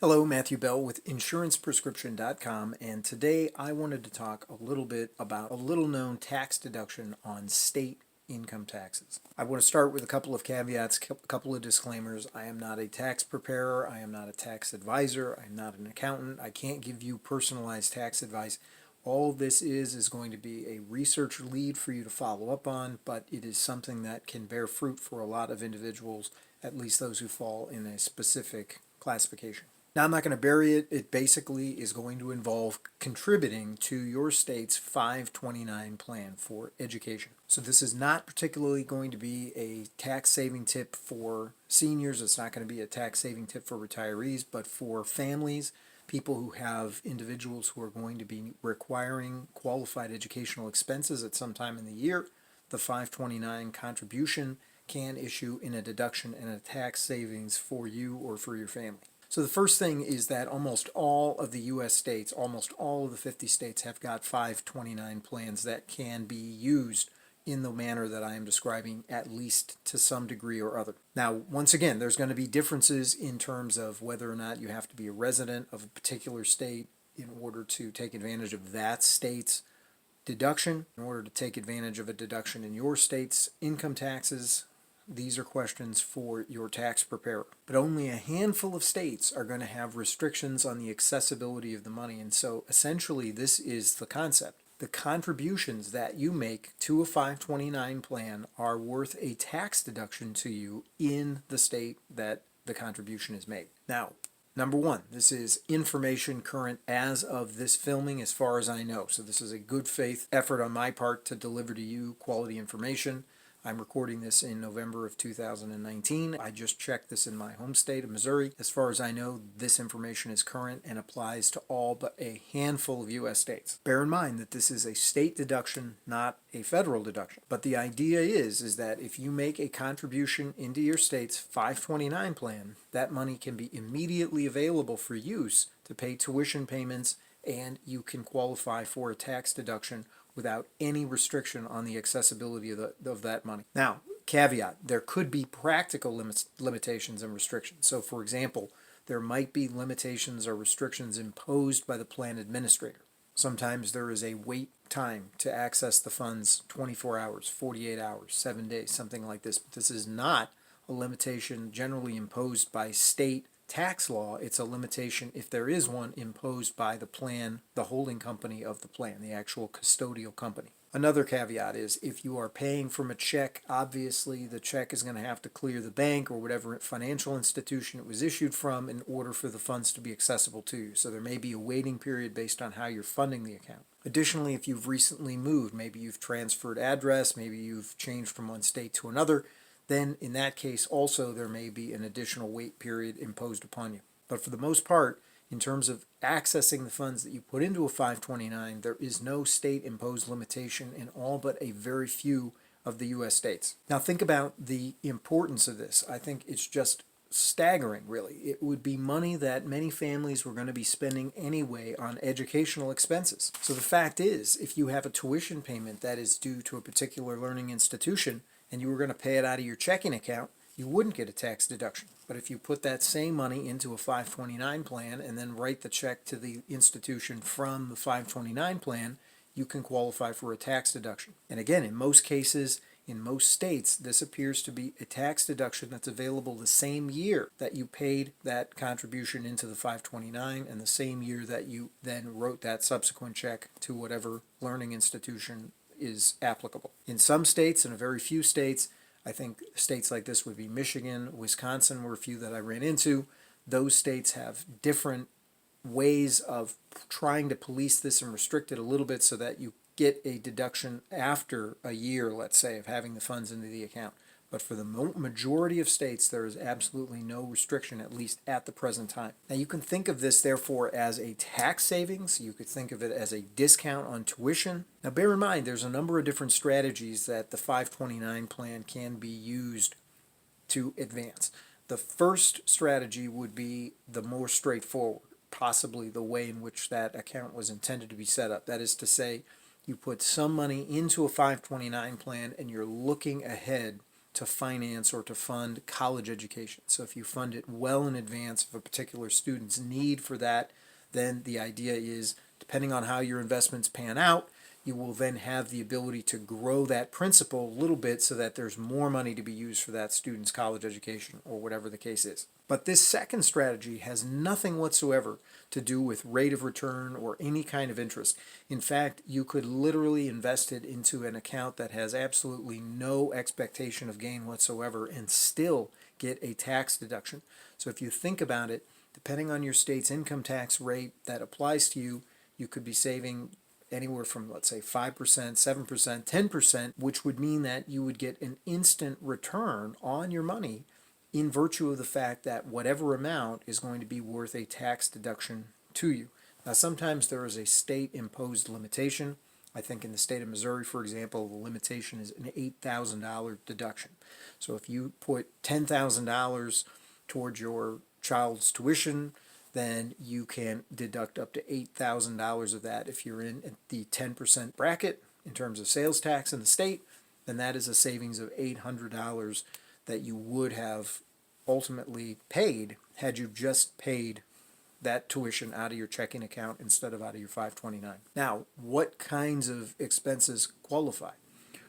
Hello, Matthew Bell with InsurancePrescription.com, and today I wanted to talk a little bit about a little known tax deduction on state income taxes. I want to start with a couple of caveats, a couple of disclaimers. I am not a tax preparer, I am not a tax advisor, I am not an accountant, I can't give you personalized tax advice. All this is going to be a research lead for you to follow up on, but it is something that can bear fruit for a lot of individuals, at least those who fall in a specific classification. Now, I'm not going to bury it. It basically is going to involve contributing to your state's 529 plan for education. So this is not particularly going to be a tax saving tip for seniors. It's not going to be a tax saving tip for retirees, but for families, people who have individuals who are going to be requiring qualified educational expenses at some time in the year, the 529 contribution can issue in a deduction and a tax savings for you or for your family. So the first thing is that almost all of the U.S. states, almost all of the 50 states have got 529 plans that can be used in the manner that I am describing, at least to some degree or other. Now, once again, there's going to be differences in terms of whether or not you have to be a resident of a particular state in order to take advantage of that state's deduction, in order to take advantage of a deduction in your state's income taxes. These are questions for your tax preparer. But only a handful of states are going to have restrictions on the accessibility of the money. And so essentially this is the concept. The contributions that you make to a 529 plan are worth a tax deduction to you in the state that the contribution is made. Now, number one, this is information current as of this filming as far as I know. So this is a good faith effort on my part to deliver to you quality information. I'm recording this in November of 2019. I just checked this in my home state of Missouri. As far as I know, this information is current and applies to all but a handful of U.S. states. Bear in mind that this is a state deduction, not a federal deduction. But the idea is that if you make a contribution into your state's 529 plan, that money can be immediately available for use to pay tuition payments, and you can qualify for a tax deduction without any restriction on the accessibility of that money. Now, caveat, there could be practical limitations and restrictions. So, for example, there might be limitations or restrictions imposed by the plan administrator. Sometimes there is a wait time to access the funds, 24 hours, 48 hours, 7 days, something like this. But this is not a limitation generally imposed by state tax law. It's a limitation, if there is one, imposed by the plan, the holding company of the plan, the actual custodial company. Another caveat is if you are paying from a check, obviously the check is going to have to clear the bank or whatever financial institution it was issued from in order for the funds to be accessible to you. So there may be a waiting period based on how you're funding the account. Additionally, if you've recently moved, maybe you've transferred address, maybe you've changed from one state to another, then in that case also there may be an additional wait period imposed upon you. But for the most part, in terms of accessing the funds that you put into a 529, there is no state-imposed limitation in all but a very few of the U.S. states. Now think about the importance of this. I think it's just staggering, really. It would be money that many families were going to be spending anyway on educational expenses. So the fact is, if you have a tuition payment that is due to a particular learning institution, and you were going to pay it out of your checking account, you wouldn't get a tax deduction. But if you put that same money into a 529 plan and then write the check to the institution from the 529 plan, you can qualify for a tax deduction. And again, in most cases, in most states, this appears to be a tax deduction that's available the same year that you paid that contribution into the 529 and the same year that you then wrote that subsequent check to whatever learning institution is applicable. In some states and a very few states, I think states like this would be Michigan, Wisconsin were a few that I ran into. Those states have different ways of trying to police this and restrict it a little bit so that you get a deduction after a year, let's say, of having the funds into the account. But for the majority of states, there is absolutely no restriction, at least at the present time. Now, you can think of this, therefore, as a tax savings. You could think of it as a discount on tuition. Now, bear in mind, there's a number of different strategies that the 529 plan can be used to advance. The first strategy would be the more straightforward, possibly the way in which that account was intended to be set up. That is to say, you put some money into a 529 plan and you're looking ahead to finance or to fund college education. So if you fund it well in advance of a particular student's need for that, then the idea is, depending on how your investments pan out, you will then have the ability to grow that principal a little bit so that there's more money to be used for that student's college education or whatever the case is. But this second strategy has nothing whatsoever to do with rate of return or any kind of interest. In fact, you could literally invest it into an account that has absolutely no expectation of gain whatsoever and still get a tax deduction. So if you think about it, depending on your state's income tax rate that applies to you, you could be saving anywhere from, let's say, 5%, 7%, 10%, which would mean that you would get an instant return on your money in virtue of the fact that whatever amount is going to be worth a tax deduction to you. Now, sometimes there is a state-imposed limitation. I think in the state of Missouri, for example, the limitation is an $8,000 deduction. So if you put $10,000 towards your child's tuition, then you can deduct up to $8,000 of that. If you're in the 10% bracket in terms of sales tax in the state, then that is a savings of $800 that you would have ultimately paid had you just paid that tuition out of your checking account instead of out of your 529. Now, what kinds of expenses qualify?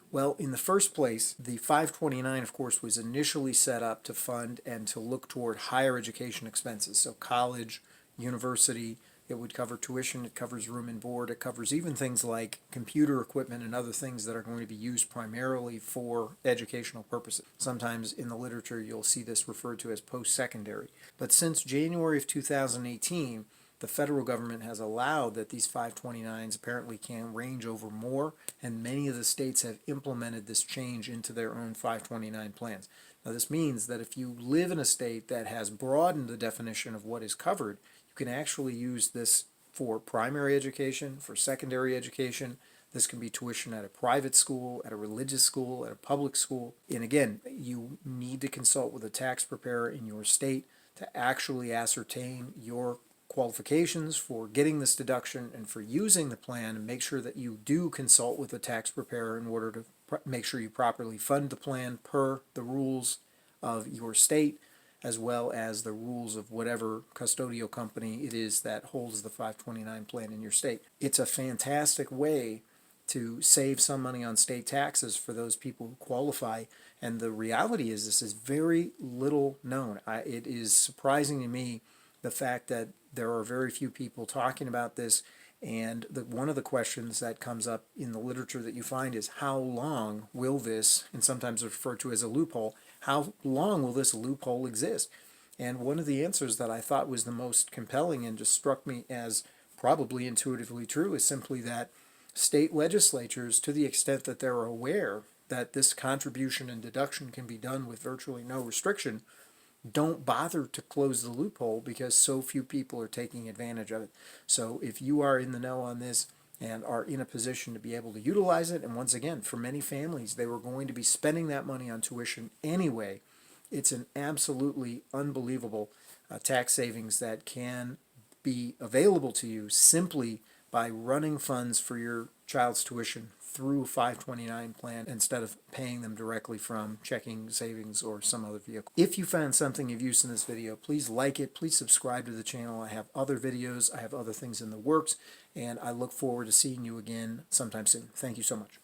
Well, in the first place, the 529, of course, was initially set up to fund and to look toward higher education expenses. So college, university, it would cover tuition, it covers room and board, it covers even things like computer equipment and other things that are going to be used primarily for educational purposes. Sometimes in the literature you'll see this referred to as post-secondary. But since January of 2018, the federal government has allowed that these 529s apparently can range over more, and many of the states have implemented this change into their own 529 plans. Now, this means that if you live in a state that has broadened the definition of what is covered, you can actually use this for primary education, for secondary education. This can be tuition at a private school, at a religious school, at a public school. And again, you need to consult with a tax preparer in your state to actually ascertain your qualifications for getting this deduction and for using the plan, and make sure that you do consult with a tax preparer in order to make sure you properly fund the plan per the rules of your state, as well as the rules of whatever custodial company it is that holds the 529 plan in your state. It's a fantastic way to save some money on state taxes for those people who qualify, and the reality is this is very little known. It is surprising to me the fact that there are very few people talking about this, and one of the questions that comes up in the literature that you find is, how long will this, and sometimes referred to as a loophole, how long will this loophole exist? And one of the answers that I thought was the most compelling and just struck me as probably intuitively true is simply that state legislatures, to the extent that they're aware that this contribution and deduction can be done with virtually no restriction, don't bother to close the loophole because so few people are taking advantage of it. So if you are in the know on this and are in a position to be able to utilize it, and once again, for many families, they were going to be spending that money on tuition anyway, it's an absolutely unbelievable tax savings that can be available to you simply by running funds for your child's tuition through a 529 plan instead of paying them directly from checking, savings, or some other vehicle. If you found something of use in this video, please like it, please subscribe to the channel. I have other videos, I have other things in the works, and I look forward to seeing you again sometime soon. Thank you so much.